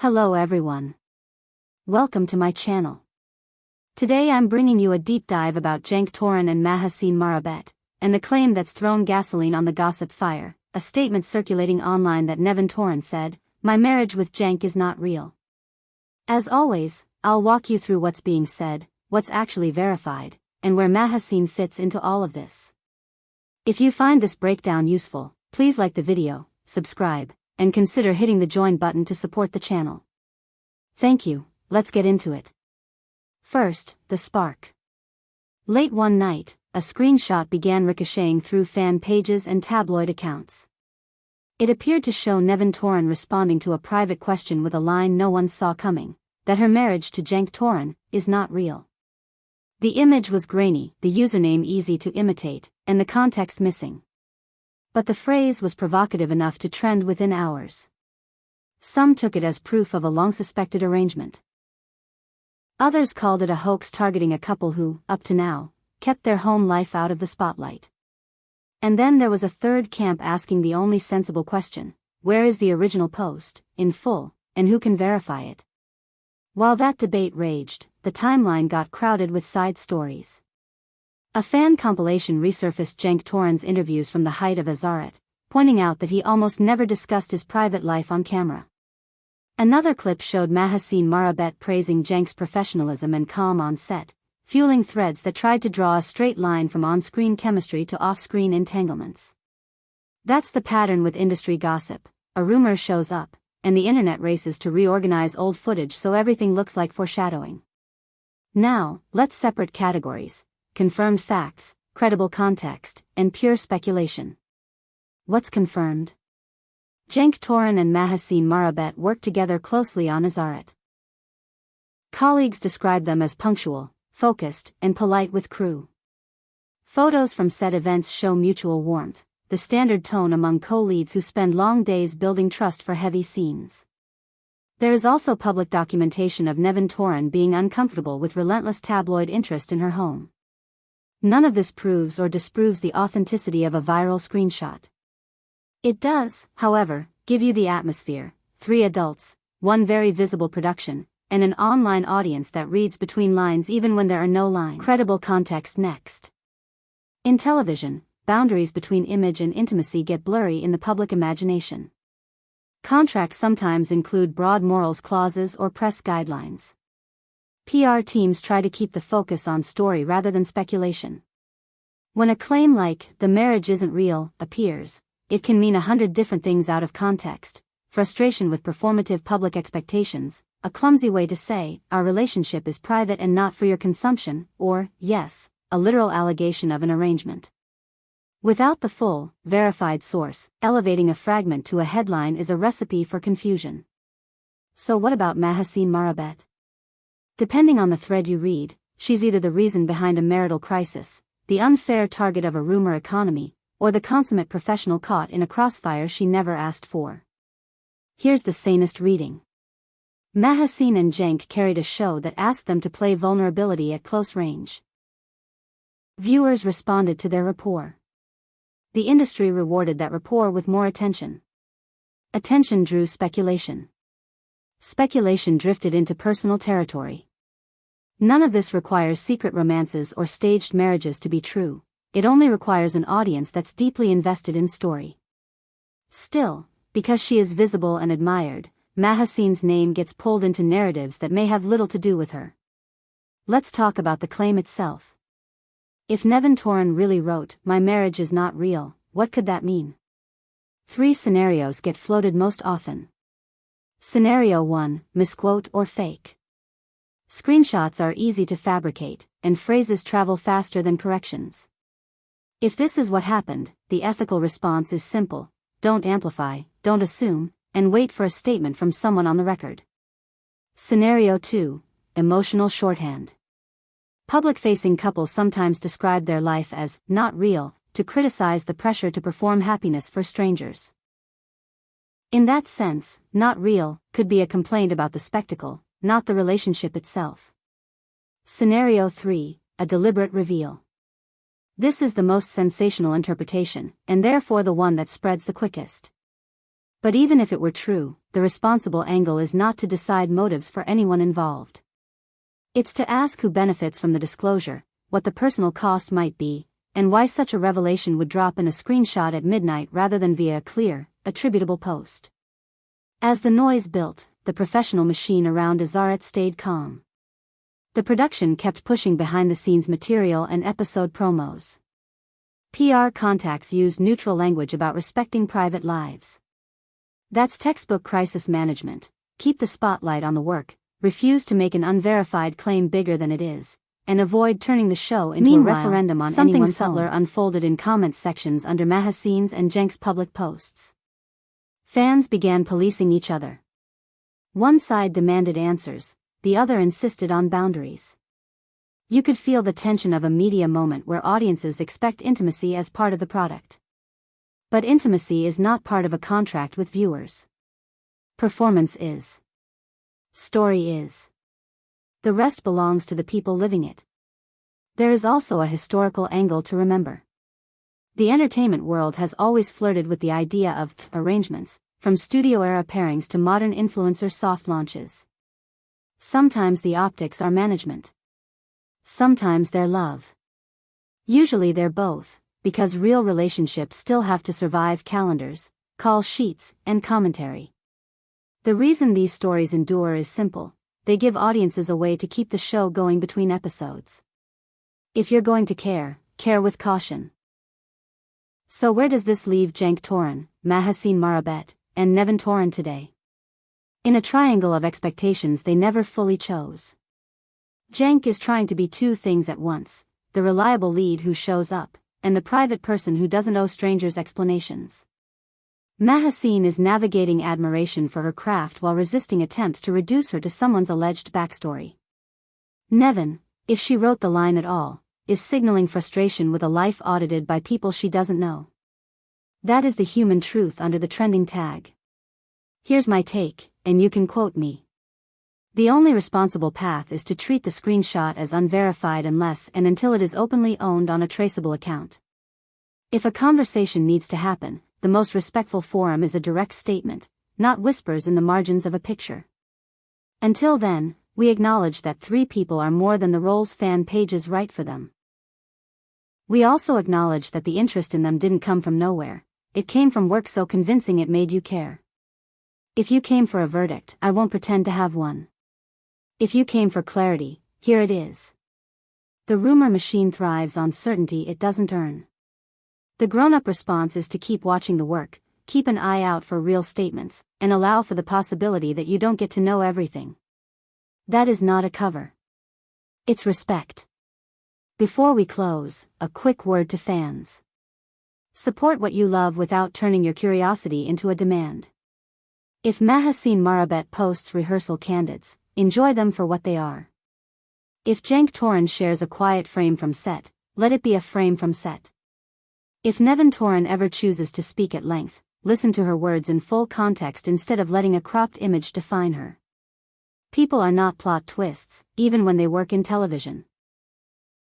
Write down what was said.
Hello everyone. Welcome to my channel. Today I'm bringing you a deep dive about Cenk and Mahassine Marabet, and the claim that's thrown gasoline on the gossip fire, a statement circulating online that Nevin said, "My marriage with Cenk is not real." As always, I'll walk you through what's being said, what's actually verified, and where Mahassine fits into all of this. If you find this breakdown useful, please like the video, subscribe, and consider hitting the join button to support the channel. Thank you. Let's get into it. First, the spark. Late one night, a screenshot began ricocheting through fan pages and tabloid accounts. It appeared to show Nevin responding to a private question with a line no one saw coming, that her marriage to Cenk is not real. The image was grainy, the username easy to imitate, and the context missing. But the phrase was provocative enough to trend within hours. Some took it as proof of a long-suspected arrangement. Others called it a hoax targeting a couple who, up to now, kept their home life out of the spotlight. And then there was a third camp asking the only sensible question: where is the original post, in full, and who can verify it? While that debate raged, the timeline got crowded with side stories. A fan compilation resurfaced Cenk interviews from the height of Azaret, pointing out that he almost never discussed his private life on camera. Another clip showed Mahassine Marabet praising Cenk's professionalism and calm on set, fueling threads that tried to draw a straight line from on-screen chemistry to off-screen entanglements. That's the pattern with industry gossip: a rumor shows up, and the internet races to reorganize old footage so everything looks like foreshadowing. Now, let's separate categories: confirmed facts, credible context, and pure speculation. What's confirmed? Cenk and Mahassine Marabet worked together closely on Azaret. Colleagues described them as punctual, focused, and polite with crew. Photos from set events show mutual warmth, the standard tone among co-leads who spend long days building trust for heavy scenes. There is also public documentation of Nevin being uncomfortable with relentless tabloid interest in her home. None of this proves or disproves the authenticity of a viral screenshot. It does, however, give you the atmosphere: 3 adults, 1 very visible production, and an online audience that reads between lines even when there are no lines. Credible context next. In television, boundaries between image and intimacy get blurry in the public imagination. Contracts sometimes include broad morals clauses or press guidelines. PR teams try to keep the focus on story rather than speculation. When a claim like "the marriage isn't real" appears, it can mean 100 different things out of context: frustration with performative public expectations, a clumsy way to say "our relationship is private and not for your consumption," or, yes, a literal allegation of an arrangement. Without the full, verified source, elevating a fragment to a headline is a recipe for confusion. So what about Mahassine Marabet? Depending on the thread you read, she's either the reason behind a marital crisis, the unfair target of a rumor economy, or the consummate professional caught in a crossfire she never asked for. Here's the sanest reading. Mahassine and Cenk carried a show that asked them to play vulnerability at close range. Viewers responded to their rapport. The industry rewarded that rapport with more attention. Attention drew speculation. Speculation drifted into personal territory. None of this requires secret romances or staged marriages to be true. It only requires an audience that's deeply invested in story. Still, because she is visible and admired, Mahassine's name gets pulled into narratives that may have little to do with her. Let's talk about the claim itself. If Nevin really wrote "my marriage is not real," what could that mean? 3 scenarios get floated most often. Scenario 1, misquote or fake. Screenshots are easy to fabricate, and phrases travel faster than corrections. If this is what happened, the ethical response is simple: don't amplify, don't assume, and wait for a statement from someone on the record. Scenario 2, emotional shorthand. Public-facing couples sometimes describe their life as "not real" to criticize the pressure to perform happiness for strangers. In that sense, "not real" could be a complaint about the spectacle, not the relationship itself. Scenario 3, a deliberate reveal. This is the most sensational interpretation, and therefore the one that spreads the quickest. But even if it were true, the responsible angle is not to decide motives for anyone involved. It's to ask who benefits from the disclosure, what the personal cost might be, and why such a revelation would drop in a screenshot at midnight rather than via a clear, attributable post. As the noise built, the professional machine around Azaret stayed calm. The production kept pushing behind-the-scenes material and episode promos. PR contacts used neutral language about respecting private lives. That's textbook crisis management. Keep the spotlight on the work, refuse to make an unverified claim bigger than it is, and avoid turning the show into a referendum on something subtler unfolded in comment sections under Mahassine's and Cenk's public posts. Fans began policing each other. One side demanded answers, the other insisted on boundaries. You could feel the tension of a media moment where audiences expect intimacy as part of the product. But intimacy is not part of a contract with viewers. Performance is. Story is. The rest belongs to the people living it. There is also a historical angle to remember. The entertainment world has always flirted with the idea of arrangements, from studio-era pairings to modern influencer soft launches. Sometimes the optics are management. Sometimes they're love. Usually they're both, because real relationships still have to survive calendars, call sheets, and commentary. The reason these stories endure is simple: they give audiences a way to keep the show going between episodes. If you're going to care, care with caution. So where does this leave Cenk Toran, Mahassine Marabet, and Nevin Toran today? In a triangle of expectations they never fully chose. Cenk is trying to be two things at once: the reliable lead who shows up, and the private person who doesn't owe strangers explanations. Mahassine is navigating admiration for her craft while resisting attempts to reduce her to someone's alleged backstory. Nevin, if she wrote the line at all, is signaling frustration with a life audited by people she doesn't know. That is the human truth under the trending tag. Here's my take, and you can quote me. The only responsible path is to treat the screenshot as unverified unless and until it is openly owned on a traceable account. If a conversation needs to happen, the most respectful forum is a direct statement, not whispers in the margins of a picture. Until then, we acknowledge that 3 people are more than the roles fan pages write for them. We also acknowledge that the interest in them didn't come from nowhere, it came from work so convincing it made you care. If you came for a verdict, I won't pretend to have one. If you came for clarity, here it is. The rumor machine thrives on certainty it doesn't earn. The grown-up response is to keep watching the work, keep an eye out for real statements, and allow for the possibility that you don't get to know everything. That is not a cover. It's respect. Before we close, a quick word to fans. Support what you love without turning your curiosity into a demand. If Mahassine Marabet posts rehearsal candids, enjoy them for what they are. If Cenk Toran shares a quiet frame from set, let it be a frame from set. If Nevin Toran ever chooses to speak at length, listen to her words in full context instead of letting a cropped image define her. People are not plot twists, even when they work in television.